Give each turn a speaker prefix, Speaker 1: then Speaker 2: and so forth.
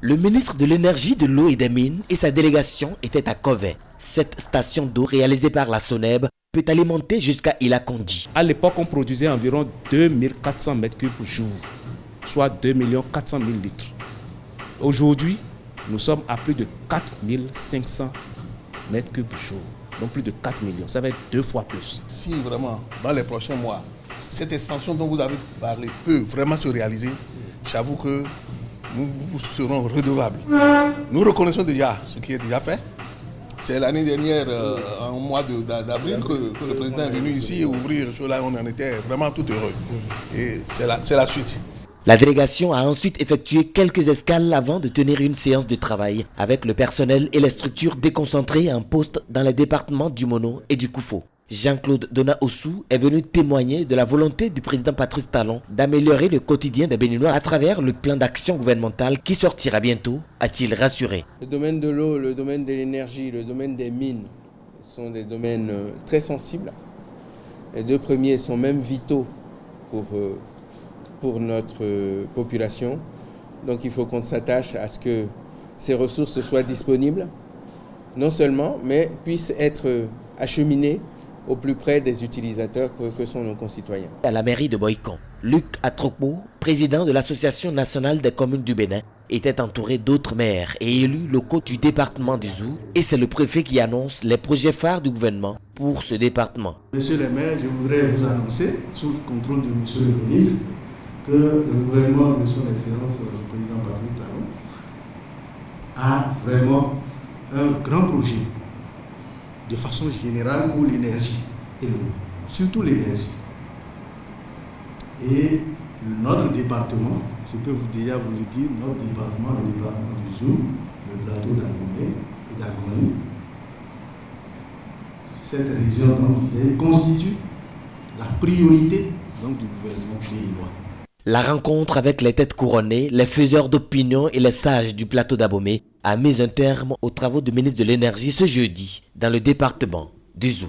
Speaker 1: Le ministre de l'Énergie, de l'Eau et des Mines et sa délégation étaient à Kovey. Cette station d'eau réalisée par la SONEB peut alimenter jusqu'à Ilakondi.
Speaker 2: À l'époque, on produisait environ 2400 m3 jour, soit 2 400 000 litres. Aujourd'hui, nous sommes à plus de 4500 m3 jour, donc plus de 4 millions. Ça va être 2 fois plus.
Speaker 3: Si vraiment, dans les prochains mois, cette extension dont vous avez parlé peut vraiment se réaliser, j'avoue que nous vous serons redevables. Nous reconnaissons déjà ce qui est déjà fait. C'est l'année dernière, en mois d'avril, que le président est venu ici ouvrir cela. On en était vraiment tout heureux. Et c'est la suite.
Speaker 1: La délégation a ensuite effectué quelques escales avant de tenir une séance de travail avec le personnel et les structures déconcentrées en poste dans les départements du Mono et du Koufo. Jean-Claude Dona-Ossou est venu témoigner de la volonté du président Patrice Talon d'améliorer le quotidien des Béninois à travers le plan d'action gouvernemental qui sortira bientôt, a-t-il rassuré.
Speaker 4: Le domaine de l'eau, le domaine de l'énergie, le domaine des mines sont des domaines très sensibles. Les deux premiers sont même vitaux pour notre population. Donc il faut qu'on s'attache à ce que ces ressources soient disponibles, non seulement, mais puissent être acheminées au plus près des utilisateurs que sont nos concitoyens.
Speaker 1: À la mairie de Boycon, Luc Atrokpo, président de l'Association nationale des communes du Bénin, était entouré d'autres maires et élus locaux du département du Zou, et c'est le préfet qui annonce les projets phares du gouvernement pour ce département.
Speaker 5: Monsieur le maire, je voudrais vous annoncer, sous le contrôle de monsieur le ministre, que le gouvernement de son Excellence le président Patrice Talon a vraiment un grand projet de façon générale pour l'énergie et l'eau, surtout l'énergie. Et notre département, je peux déjà vous le dire, notre département, le département du Zou, le plateau d'Abomey et d'Agoni, cette région dont vous savez, constitue la priorité donc, du gouvernement béninois.
Speaker 1: La rencontre avec les têtes couronnées, les faiseurs d'opinion et les sages du plateau d'Abomey a mis un terme aux travaux du ministre de l'Énergie ce jeudi dans le département du Zou.